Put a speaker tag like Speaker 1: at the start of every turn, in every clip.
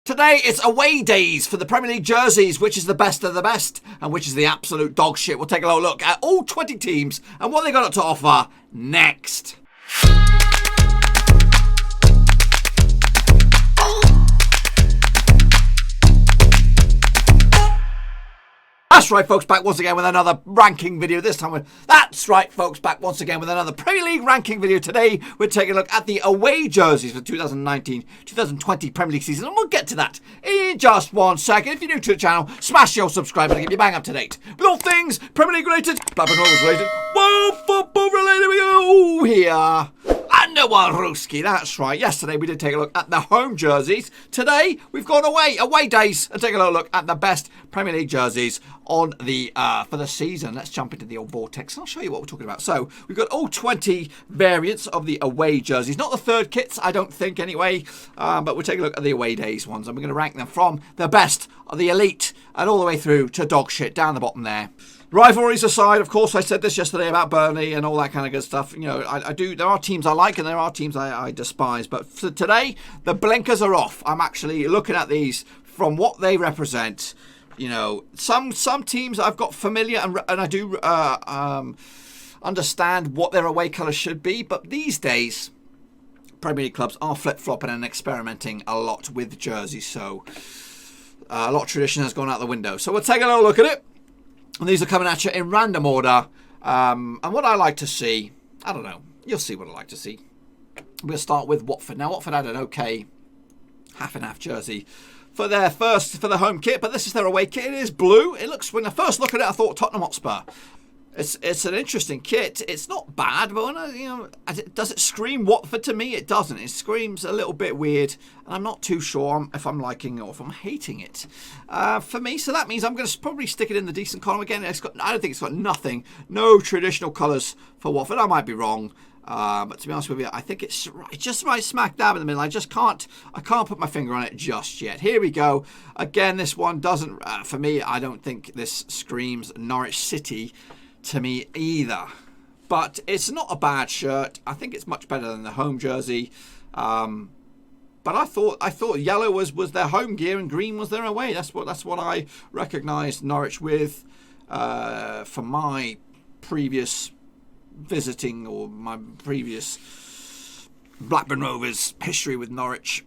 Speaker 1: Today it's away days for the Premier League jerseys, which is the best of the best and which is the absolute dog shit. We'll take a little look at all 20 teams and what they got to offer next. That's right, folks, back once again with another ranking video. That's right, folks, back once again with another Premier League ranking video. Today, we're taking a look at the away jerseys for 2019-2020 Premier League season, and we'll get to that in just 1 second. If you're new to the channel, smash your subscribe button to get you bang up to date with all things Premier League related, Blackburn Rovers related, World Football related. We go here. And the Waruski, that's right. Yesterday we did take a look at the home jerseys. Today we've gone away days, and take a little look at the best Premier League jerseys on the for the season. Let's jump into the old vortex and I'll show you what we're talking about. So we've got all 20 variants of the away jerseys, not the third kits, I don't think anyway. But we'll take a look at the away days ones, and we're going to rank them from the best of the elite and all the way through to dog shit down the bottom there. Rivalries aside, of course, I said this yesterday about Burnley and all that kind of good stuff. You know, I do. There are teams I like and there are teams I despise. But for today, the blinkers are off. I'm actually looking at these from what they represent. You know, some teams I've got familiar and I do understand what their away colours should be. But these days, Premier League clubs are flip-flopping and experimenting a lot with jerseys. So a lot of tradition has gone out the window. So we'll take a little look at it. And these are coming at you in random order. And what I like to see, I don't know, you'll see what I like to see. We'll start with Watford. Now, Watford had an okay half and half jersey for the home kit, but this is their away kit. It is blue. It looks, when I first look at it, I thought Tottenham Hotspur. It's an interesting kit. It's not bad, but does it scream Watford to me? It doesn't. It screams a little bit weird, and I'm not too sure if I'm liking it or if I'm hating it. For me, so that means I'm going to probably stick it in the decent column again. I don't think it's got no traditional colours for Watford. I might be wrong, but to be honest with you, I think it's just right smack dab in the middle. I can't put my finger on it just yet. Here we go. Again, this one doesn't. For me, I don't think this screams Norwich City to me either, but it's not a bad shirt. I think it's much better than the home jersey, but I thought yellow was their home gear and green was their away. That's what I recognised Norwich with from my previous visiting or my previous Blackburn Rovers history with Norwich.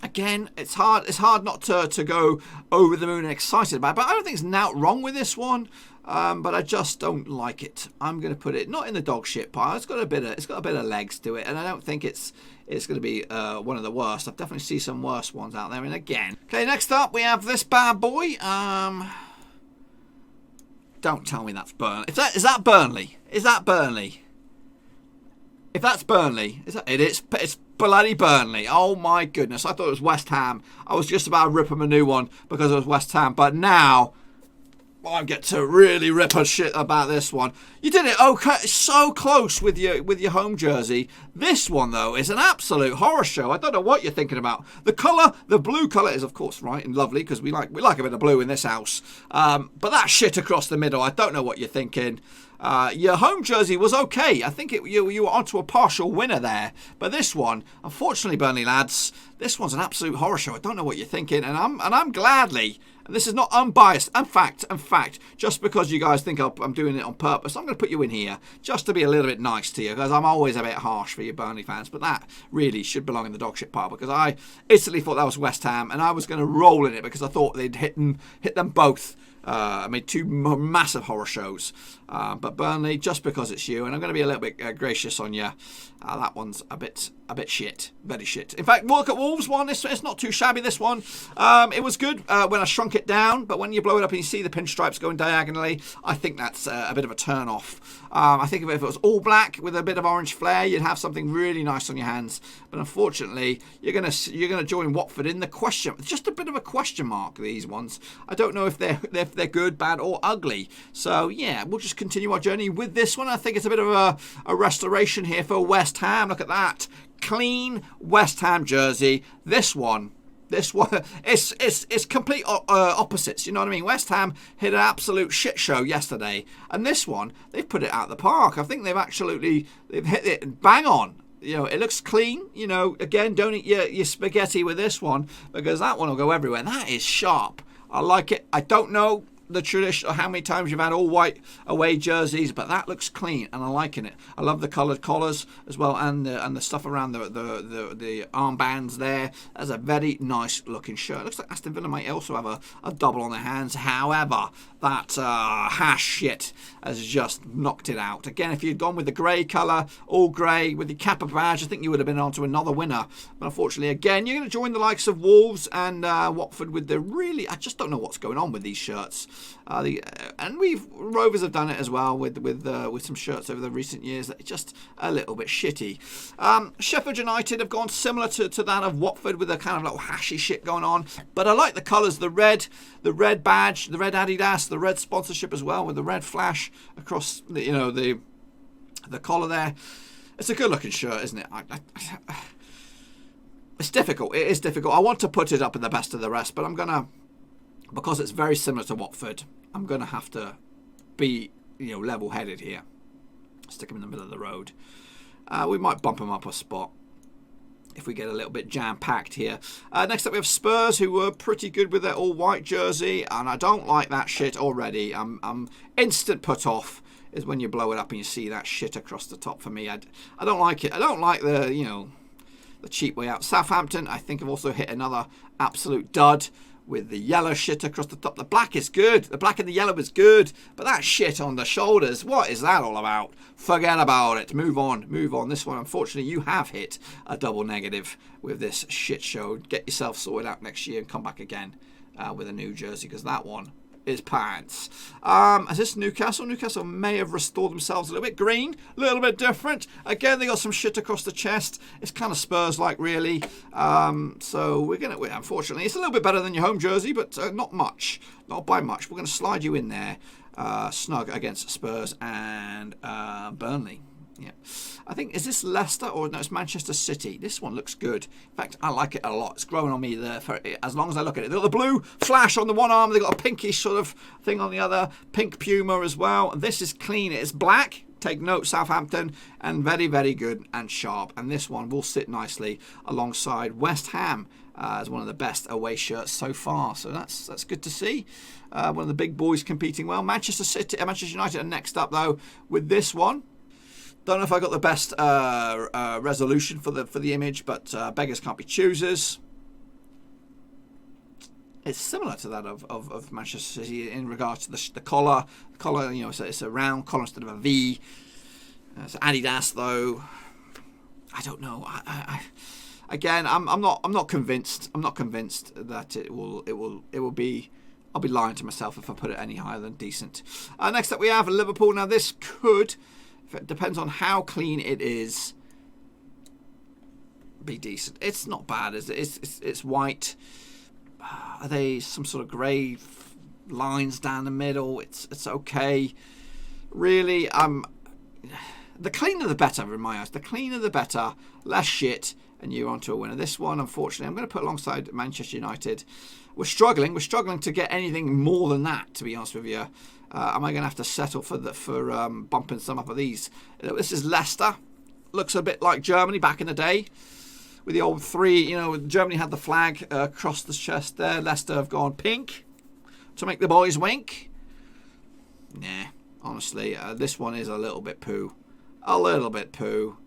Speaker 1: Again, it's hard not to go over the moon and excited about it, but I don't think there's naught wrong with this one. But I just don't like it. I'm going to put it not in the dog shit pile. It's got a bit of legs to it, and I don't think it's going to be one of the worst. I've definitely seen some worse ones out there. And again, okay, next up we have this bad boy. Don't tell me that's Burnley. Is that Burnley? Is that Burnley? If that's Burnley, it's bloody Burnley. Oh my goodness! I thought it was West Ham. I was just about to rip them a new one because it was West Ham, but now I get to really rip a shit about this one. You did it okay, so close with your home jersey. This one though is an absolute horror show. I don't know what you're thinking about. The colour, the blue colour is of course right and lovely because we like a bit of blue in this house. But that shit across the middle, I don't know what you're thinking. Your home jersey was okay. I think you were onto a partial winner there. But this one, unfortunately, Burnley lads, this one's an absolute horror show. I don't know what you're thinking, and I'm gladly. And this is not unbiased. In fact, just because you guys think I'm doing it on purpose, I'm going to put you in here just to be a little bit nice to you, because I'm always a bit harsh for you Burnley fans. But that really should belong in the dog shit pile, because I instantly thought that was West Ham, and I was going to roll in it because I thought they'd hit them both. I made two massive horror shows, but Burnley, just because it's you, and I'm going to be a little bit gracious on you, that one's a bit shit, very shit. In fact, look at Wolves one. It's not too shabby. This one, it was good when I shrunk it down, but when you blow it up and you see the pinstripes going diagonally, I think that's a bit of a turn off. I think if it was all black with a bit of orange flair, you'd have something really nice on your hands. But unfortunately, you're gonna join Watford in the question. Just a bit of a question mark. These ones, I don't know if they're good, bad, or ugly. So yeah, we'll just continue our journey with this one. I think it's a bit of a restoration here for West Ham. Look at that clean West Ham jersey. This one it's complete opposites. You know what I mean? West Ham hit an absolute shit show yesterday, and this one they've put it out of the park. I think they've hit it bang on. You know, it looks clean. You know, again, don't eat your spaghetti with this one, because that one will go everywhere. That is sharp. I like it. I don't know the traditional how many times you've had all white away jerseys, but that looks clean and I'm liking it. I love the coloured collars as well, and the stuff around the armbands there. That's a very nice looking shirt. It looks like Aston Villa might also have a double on their hands. However, that hash shit has just knocked it out. Again, if you'd gone with the grey colour, all grey with the Kappa badge, I think you would have been on to another winner. But unfortunately, again, you're going to join the likes of Wolves and Watford with the really, I just don't know what's going on with these shirts. And Rovers have done it as well with some shirts over the recent years that are just a little bit shitty. Sheffield United have gone similar to that of Watford with a kind of little hashy shit going on, but I like the colours, the red badge, the red Adidas, the red sponsorship as well with the red flash across the collar there. It's a good looking shirt, isn't it? It's difficult. It is difficult. I want to put it up in the best of the rest, but I'm gonna, because it's very similar to Watford, I'm going to have to be, level-headed here. Stick them in the middle of the road. We might bump them up a spot if we get a little bit jam-packed here. Next up, we have Spurs, who were pretty good with their all-white jersey, and I don't like that shit already. I'm instant put off is when you blow it up and you see that shit across the top for me. I don't like it. I don't like the cheap way out. Southampton, I think, have also hit another absolute dud with the yellow shit across the top. The black is good. The black and the yellow is good. But that shit on the shoulders, what is that all about? Forget about it. Move on. Move on. This one, unfortunately, you have hit a double negative with this shit show. Get yourself sorted out next year and come back again with a new jersey, because that one is pants. Is this Newcastle? Newcastle may have restored themselves a little bit. Green, a little bit different. Again, they got some shit across the chest. It's kind of Spurs-like, really. So we're going to, unfortunately, it's a little bit better than your home jersey, but not much. Not by much. We're going to slide you in there snug against Spurs and Burnley. Yeah, I think, is this Leicester or no? It's Manchester City. This one looks good. In fact, I like it a lot. It's growing on me there for as long as I look at it. They've got the blue flash on the one arm. They've got a pinkish sort of thing on the other. Pink Puma as well. And this is clean. It's black. Take note, Southampton, and very, very good and sharp. And this one will sit nicely alongside West Ham as one of the best away shirts so far. So that's good to see. One of the big boys competing well. Manchester United are next up though with this one. Don't know if I got the best resolution for the image, but beggars can't be choosers. It's similar to that of Manchester City in regards to the collar. The collar, it's a round collar instead of a V. It's Adidas though. I don't know. Again, I'm not convinced. I'm not convinced that it will be. I'll be lying to myself if I put it any higher than decent. Next up, we have Liverpool. Now this could. It depends on how clean it is. Be decent. It's not bad, is it? It's white. Are they some sort of grey lines down the middle? It's okay. Really, the cleaner the better in my eyes. The cleaner the better. Less shit, and you're onto a winner. This one, unfortunately, I'm going to put alongside Manchester United. We're struggling to get anything more than that, to be honest with you. Am I going to have to settle for bumping some up of these? This is Leicester. Looks a bit like Germany back in the day. With the old three, Germany had the flag across the chest there. Leicester have gone pink to make the boys wink. Nah, honestly, this one is a little bit poo. A little bit poo.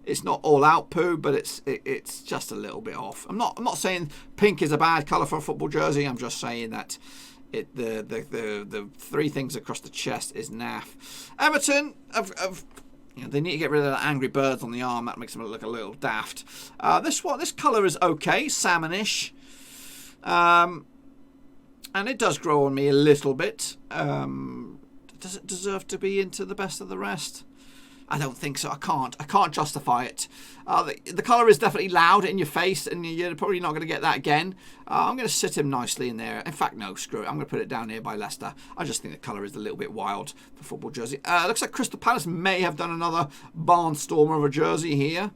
Speaker 1: It's not all out poo, but it's just a little bit off. I'm not saying pink is a bad colour for a football jersey. I'm just saying that the three things across the chest is naff. Everton they need to get rid of the angry birds on the arm. That makes them look a little daft. This colour is okay, salmonish, and it does grow on me a little bit. Does it deserve to be into the best of the rest? I don't think so. I can't justify it. The colour is definitely loud in your face, and you're probably not going to get that again. I'm going to sit him nicely in there. In fact, no, screw it. I'm going to put it down here by Leicester. I just think the colour is a little bit wild for football jersey. Looks like Crystal Palace may have done another barnstormer of a jersey here.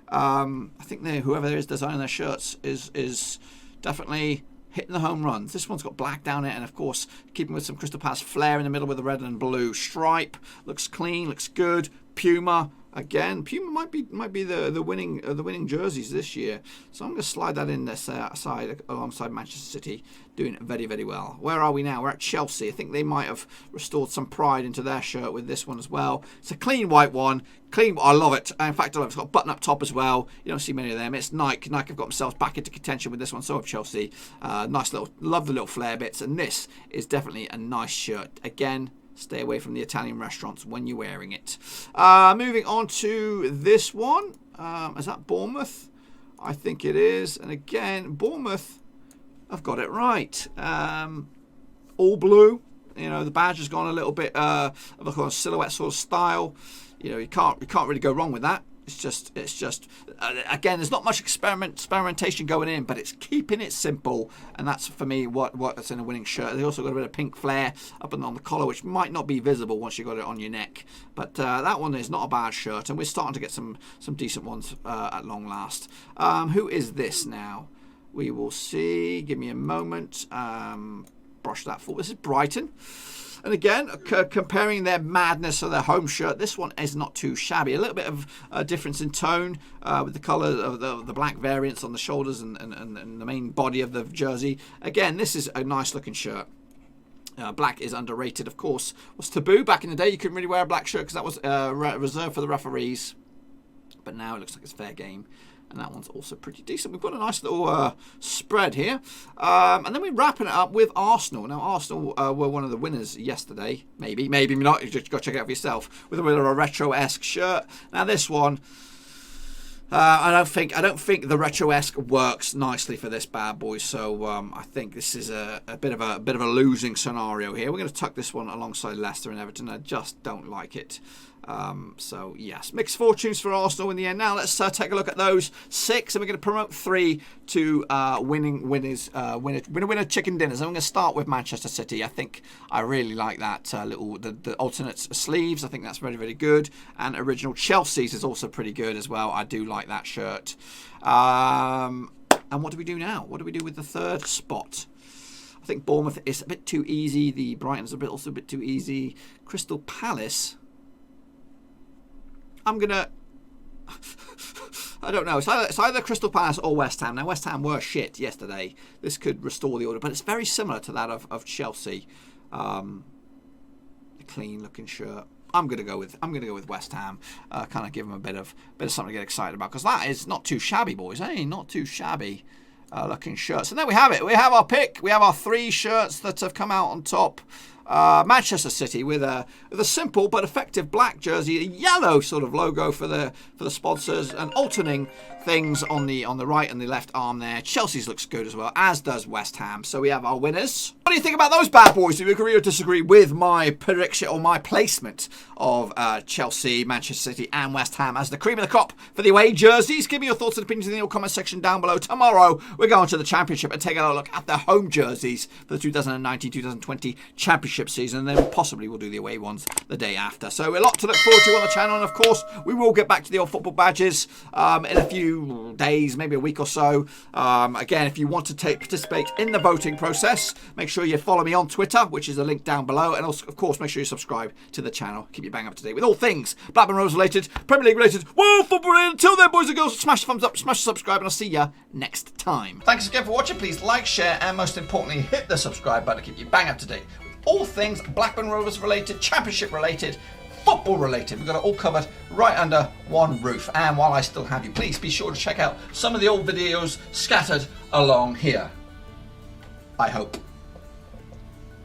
Speaker 1: I think whoever is designing their shirts is definitely hitting the home runs. This one's got black down it, and of course, keeping with some Crystal Palace flair in the middle with the red and blue stripe. Looks clean, looks good. Puma, Again, Puma might be the winning jerseys this year. So I'm going to slide that in this side alongside Manchester City, doing very, very well. Where are we now? We're at Chelsea. I think they might have restored some pride into their shirt with this one as well. It's a clean white one. Clean. I love it. In fact, I love it. It's got a button up top as well. You don't see many of them. It's Nike. Nike have got themselves back into contention with this one. So have Chelsea. Nice little. Love the little flare bits. And this is definitely a nice shirt. Again, stay away from the Italian restaurants when you're wearing it. Moving on to this one. Is that Bournemouth? I think it is. And again, Bournemouth, I've got it right. All blue. You know, the badge has gone a little bit of a kind of silhouette sort of style. You know, you can't really go wrong with that. It's just again, there's not much experimentation going in, but it's keeping it simple, and that's for me what's in a winning shirt. They also got a bit of pink flare up and on the collar, which might not be visible once you got it on your neck. But that one is not a bad shirt, and we're starting to get some decent ones at long last. Who is this now? We will see. Give me a moment. Brush that forward. This is Brighton. And again, comparing their madness of their home shirt, this one is not too shabby. A little bit of a difference in tone with the colour of the black variants on the shoulders and the main body of the jersey. Again, this is a nice looking shirt. Black is underrated, of course. Was taboo back in the day. You couldn't really wear a black shirt because that was reserved for the referees. But now it looks like it's fair game. And that one's also pretty decent. We've got a nice little spread here. And then we're wrapping it up with Arsenal. Now, Arsenal were one of the winners yesterday. Maybe not. You've just got to check it out for yourself. With a bit of a retro-esque shirt. Now, this one, I don't think the retro-esque works nicely for this bad boy. So I think this is a bit of a losing scenario here. We're going to tuck this one alongside Leicester and Everton. I just don't like it. So yes, mixed fortunes for Arsenal in the end. Now let's take a look at those 6, and we're going to promote 3 to winner chicken dinners. I'm going to start with Manchester City. I think I really like that the alternate sleeves. I think that's very, very good. And original Chelsea's is also pretty good as well. I do like that shirt. And what do we do now? What do we do with the third spot? I think Bournemouth is a bit too easy. The Brighton's also a bit too easy. Crystal Palace, I'm going to... I don't know. It's either Crystal Palace or West Ham. Now, West Ham were shit yesterday. This could restore the order, but it's very similar to that of Chelsea. A clean-looking shirt. I'm going to go with West Ham. Kind of give them a bit of something to get excited about, because that is not too shabby, boys. Not too shabby looking shirts. And there we have it. We have our pick. We have our 3 shirts that have come out on top. Manchester City with a simple but effective black jersey, a yellow sort of logo for the sponsors, and alternating things on the right and the left arm there. Chelsea's looks good as well, as does West Ham. So we have our winners. What do you think about those bad boys? Do you agree or disagree with my prediction or my placement of Chelsea, Manchester City and West Ham as the cream of the crop for the away jerseys? Give me your thoughts and opinions in the comment section down below. Tomorrow we're going to the Championship and taking a look at the home jerseys for the 2019-2020 Championship season, and then possibly we'll do the away ones the day after. So a lot to look forward to on the channel, and of course we will get back to the old football badges in a few days, maybe a week or so. Again, if you want to participate in the voting process, make sure you follow me on Twitter, which is a link down below, and also, of course, make sure you subscribe to the channel. Keep you bang up to date with all things Blackburn Rovers related, Premier League related, world football related. Until then, boys and girls, smash the thumbs up, smash the subscribe, and I'll see you next time. Thanks again for watching. Please like, share, and most importantly, hit the subscribe button to keep you bang up to date. All things Blackburn Rovers related, Championship related, football related. We've got it all covered right under one roof. And while I still have you, please be sure to check out some of the old videos scattered along here. I hope.